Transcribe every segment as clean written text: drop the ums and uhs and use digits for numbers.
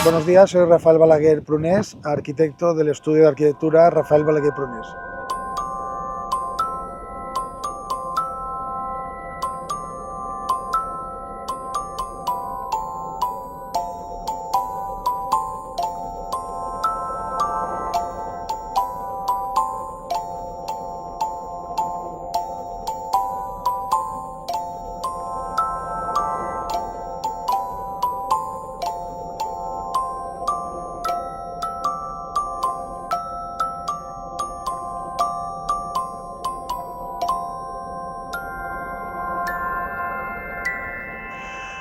Buenos días, soy Rafael Balaguer Prunés, arquitecto del estudio de arquitectura Rafael Balaguer Prunés.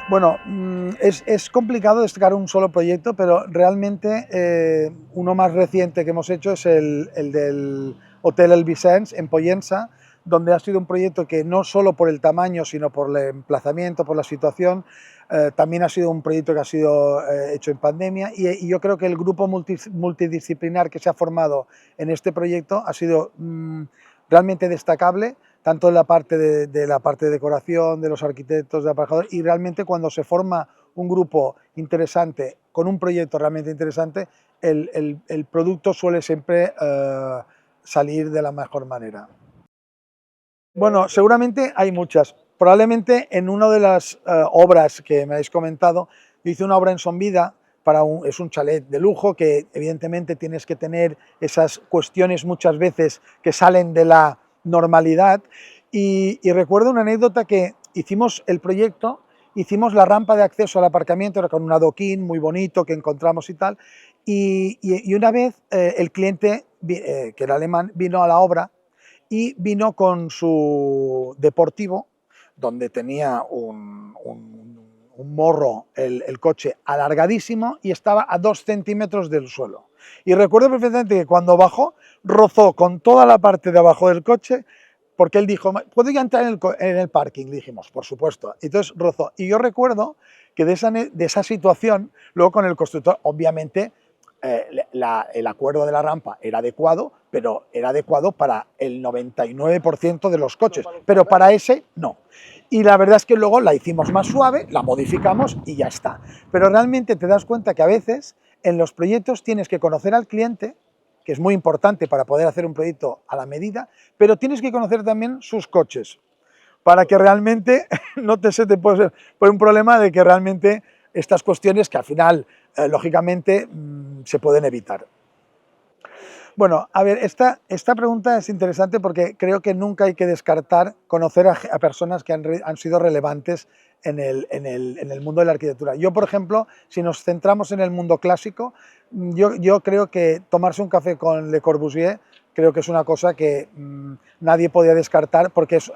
Bueno, es complicado destacar un solo proyecto, pero realmente uno más reciente que hemos hecho es el del Hotel El Vicens en Pollença, donde ha sido un proyecto que no solo por el tamaño, sino por el emplazamiento, por la situación, también ha sido un proyecto que ha sido hecho en pandemia y yo creo que el grupo multidisciplinar que se ha formado en este proyecto ha sido realmente destacable, tanto en la parte de la parte de decoración, de los arquitectos, de aparejadores, y realmente cuando se forma un grupo interesante, con un proyecto realmente interesante, el producto suele siempre salir de la mejor manera. Bueno, seguramente hay muchas. Probablemente en una de las obras que me habéis comentado, yo hice una obra en Sonvida, es un chalet de lujo que evidentemente tienes que tener esas cuestiones muchas veces que salen de la normalidad y recuerdo una anécdota que hicimos el proyecto, hicimos la rampa de acceso al aparcamiento, era con un adoquín muy bonito que encontramos y tal, y una vez el cliente, que era alemán, vino a la obra y vino con su deportivo, donde tenía un morro el coche alargadísimo y estaba a 2 centímetros del suelo. Y recuerdo perfectamente que cuando bajó, rozó con toda la parte de abajo del coche, porque él dijo, ¿puedo ya entrar en el parking? Le dijimos, por supuesto. Entonces rozó. Y yo recuerdo que de esa situación, luego con el constructor, obviamente, el acuerdo de la rampa era adecuado, pero era adecuado para el 99% de los coches, pero para ese no. Y la verdad es que luego la hicimos más suave, la modificamos y ya está. Pero realmente te das cuenta que a veces en los proyectos tienes que conocer al cliente, que es muy importante para poder hacer un proyecto a la medida, pero tienes que conocer también sus coches, para que realmente no se te puede poner un problema de que realmente estas cuestiones que al final, lógicamente, se pueden evitar. Bueno, a ver, esta pregunta es interesante porque creo que nunca hay que descartar conocer a personas que han sido relevantes en el mundo de la arquitectura. Yo, por ejemplo, si nos centramos en el mundo clásico, yo creo que tomarse un café con Le Corbusier creo que es una cosa que nadie podía descartar porque es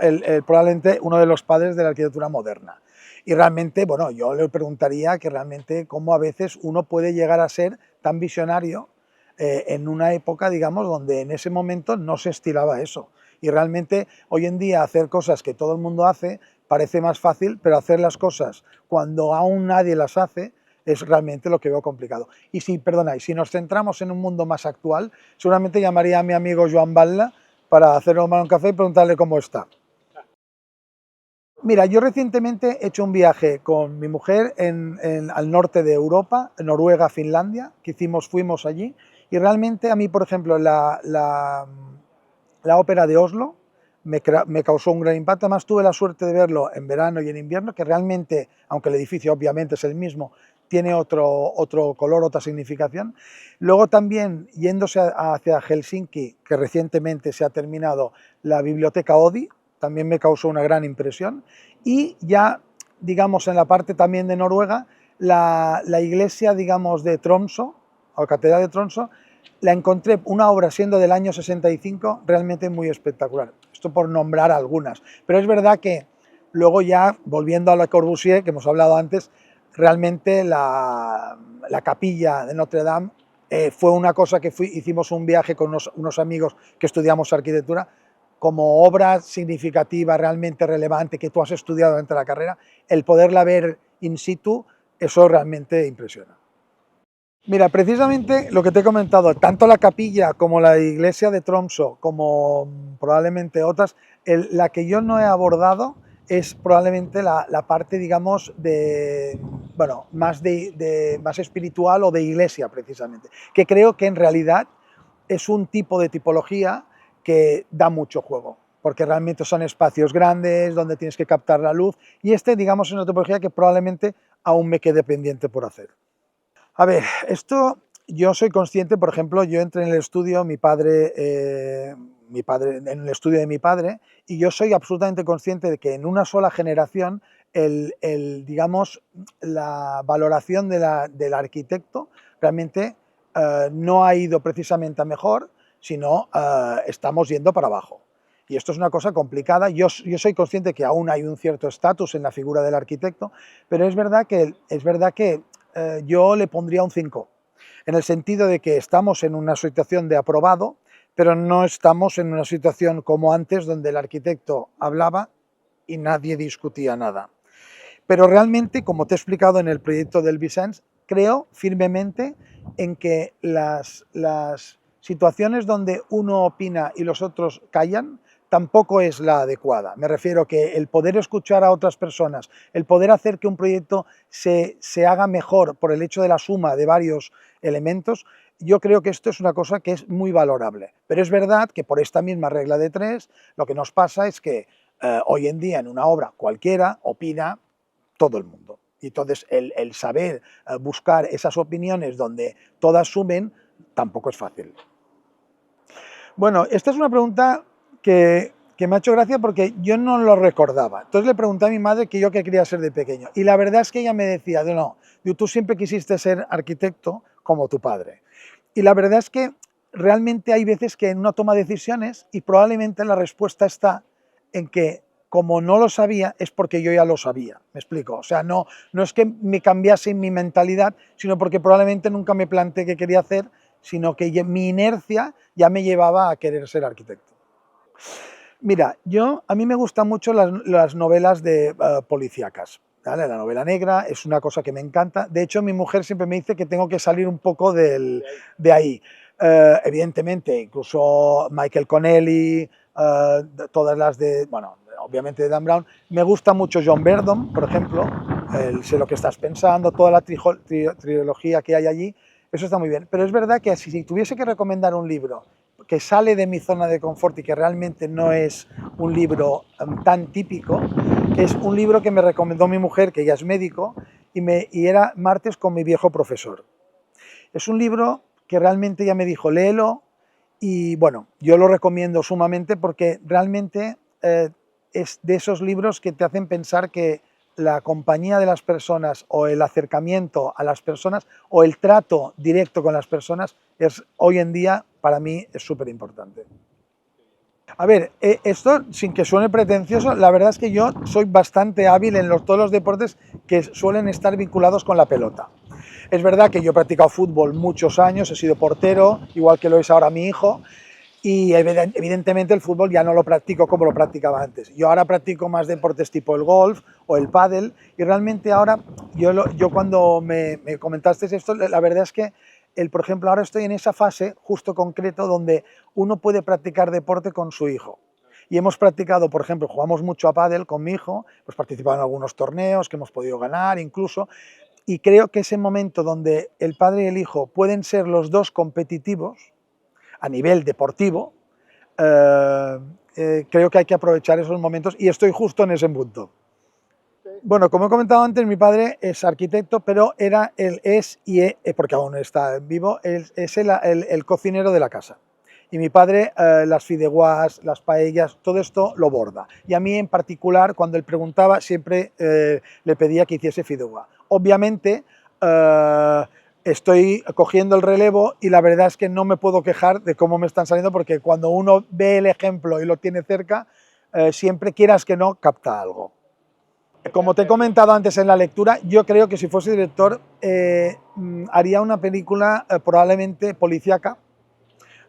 probablemente uno de los padres de la arquitectura moderna. Y realmente, bueno, yo le preguntaría que realmente cómo a veces uno puede llegar a ser tan visionario en una época, digamos, donde en ese momento no se estilaba eso. Y realmente hoy en día hacer cosas que todo el mundo hace parece más fácil, pero hacer las cosas cuando aún nadie las hace es realmente lo que veo complicado. Y si, perdonáis, si nos centramos en un mundo más actual, seguramente llamaría a mi amigo Joan Batlle para hacer un café y preguntarle cómo está. Mira, yo recientemente he hecho un viaje con mi mujer al norte de Europa, Noruega, Finlandia, que fuimos allí, y realmente a mí, por ejemplo, la ópera de Oslo me causó un gran impacto. Además, tuve la suerte de verlo en verano y en invierno, que realmente, aunque el edificio obviamente es el mismo, tiene otro color, otra significación. Luego también, yéndose hacia Helsinki, que recientemente se ha terminado la biblioteca Odi, también me causó una gran impresión. Y ya, digamos, en la parte también de Noruega, la iglesia, digamos, de Tromsø, o Catedral de Tromsø, la encontré una obra siendo del año 65 realmente muy espectacular. Esto por nombrar algunas. Pero es verdad que luego ya, volviendo a Le Corbusier, que hemos hablado antes, realmente la capilla de Notre Dame fue una cosa que hicimos un viaje con unos amigos que estudiamos arquitectura, como obra significativa, realmente relevante, que tú has estudiado durante la carrera, el poderla ver in situ, eso realmente impresiona. Mira, precisamente lo que te he comentado, tanto la capilla como la iglesia de Tromsø, como probablemente otras, la que yo no he abordado es probablemente la parte, digamos, bueno, más espiritual o de iglesia precisamente, que creo que en realidad es un tipo de tipología que da mucho juego, porque realmente son espacios grandes donde tienes que captar la luz, y digamos, es una tipología que probablemente aún me quede pendiente por hacer. A ver, esto yo soy consciente, por ejemplo, yo entré en el estudio, en el estudio de mi padre, y yo soy absolutamente consciente de que en una sola generación, digamos, la valoración del arquitecto realmente no ha ido precisamente a mejor, sino estamos yendo para abajo. Y esto es una cosa complicada. Yo soy consciente que aún hay un cierto estatus en la figura del arquitecto, pero es verdad que yo le pondría un 5, en el sentido de que estamos en una situación de aprobado, pero no estamos en una situación como antes, donde el arquitecto hablaba y nadie discutía nada. Pero realmente, como te he explicado en el proyecto del Vicens, creo firmemente en que las situaciones donde uno opina y los otros callan tampoco es la adecuada. Me refiero que el poder escuchar a otras personas, el poder hacer que un proyecto se haga mejor por el hecho de la suma de varios elementos, yo creo que esto es una cosa que es muy valorable. Pero es verdad que por esta misma regla de 3, lo que nos pasa es que hoy en día en una obra cualquiera opina todo el mundo. Y entonces el saber buscar esas opiniones donde todas sumen tampoco es fácil. Bueno, esta es una pregunta que me ha hecho gracia porque yo no lo recordaba. Entonces le pregunté a mi madre que yo qué quería ser de pequeño. Y la verdad es que ella me decía, no, tú siempre quisiste ser arquitecto como tu padre. Y la verdad es que realmente hay veces que uno toma decisiones y probablemente la respuesta está en que como no lo sabía es porque yo ya lo sabía, ¿me explico? O sea, no es que me cambiase mi mentalidad, sino porque probablemente nunca me planteé qué quería hacer, sino que mi inercia ya me llevaba a querer ser arquitecto. Mira, a mí me gustan mucho las novelas de policíacas, ¿vale? La novela negra es una cosa que me encanta. De hecho, mi mujer siempre me dice que tengo que salir un poco de ahí. Evidentemente, incluso Michael Connelly, todas las bueno, obviamente de Dan Brown. Me gusta mucho John Verdon, por ejemplo, Sé lo que estás pensando, toda la trilogía que hay allí, eso está muy bien. Pero es verdad que si tuviese que recomendar un libro que sale de mi zona de confort y que realmente no es un libro tan típico, es un libro que me recomendó mi mujer, que ella es médico, y era Martes con mi viejo profesor. Es un libro que realmente ella me dijo, léelo, y bueno, yo lo recomiendo sumamente porque realmente es de esos libros que te hacen pensar que la compañía de las personas o el acercamiento a las personas o el trato directo con las personas es hoy en día para mí es súper importante. A ver, esto sin que suene pretencioso, la verdad es que yo soy bastante hábil en todos los deportes que suelen estar vinculados con la pelota. Es verdad que yo he practicado fútbol muchos años, he sido portero, igual que lo es ahora mi hijo, y evidentemente el fútbol ya no lo practico como lo practicaba antes. Yo ahora practico más deportes tipo el golf o el pádel, y realmente ahora, yo cuando me comentaste esto, la verdad es que, por ejemplo, ahora estoy en esa fase justo concreto donde uno puede practicar deporte con su hijo. Y hemos practicado, por ejemplo, jugamos mucho a pádel con mi hijo, hemos participado en algunos torneos que hemos podido ganar incluso, y creo que ese momento donde el padre y el hijo pueden ser los dos competitivos a nivel deportivo, creo que hay que aprovechar esos momentos y estoy justo en ese punto. Bueno, como he comentado antes, mi padre es arquitecto, pero porque aún está vivo, es el cocinero de la casa. Y mi padre, las fideuás, las paellas, todo esto lo borda. Y a mí en particular, cuando él preguntaba, siempre le pedía que hiciese fideuá. Obviamente, estoy cogiendo el relevo y la verdad es que no me puedo quejar de cómo me están saliendo, porque cuando uno ve el ejemplo y lo tiene cerca, siempre quieras que no, capta algo. Como te he comentado antes en la lectura, yo creo que si fuese director haría una película probablemente policíaca,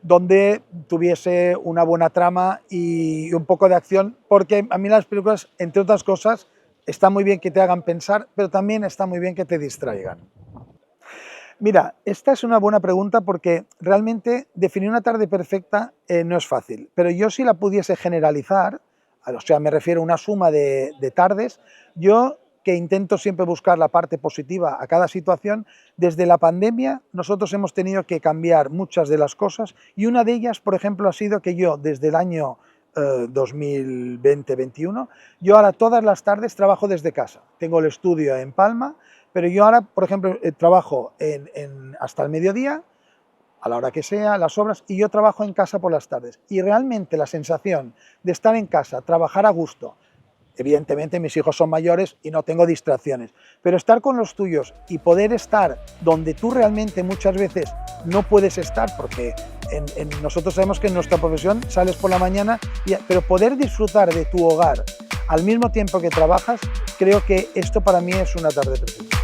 donde tuviese una buena trama y un poco de acción, porque a mí las películas, entre otras cosas, está muy bien que te hagan pensar, pero también está muy bien que te distraigan. Mira, esta es una buena pregunta porque realmente definir una tarde perfecta no es fácil, pero yo si la pudiese generalizar, o sea, me refiero a una suma de tardes, yo que intento siempre buscar la parte positiva a cada situación. Desde la pandemia nosotros hemos tenido que cambiar muchas de las cosas y una de ellas, por ejemplo, ha sido que yo desde el año 2020-21, yo ahora todas las tardes trabajo desde casa. Tengo el estudio en Palma, pero yo ahora, por ejemplo, trabajo hasta el mediodía, a la hora que sea, las obras, y yo trabajo en casa por las tardes. Y realmente la sensación de estar en casa, trabajar a gusto, evidentemente mis hijos son mayores y no tengo distracciones, pero estar con los tuyos y poder estar donde tú realmente muchas veces no puedes estar, porque nosotros sabemos que en nuestra profesión sales por la mañana, pero poder disfrutar de tu hogar al mismo tiempo que trabajas, creo que esto para mí es una tarde perfecta.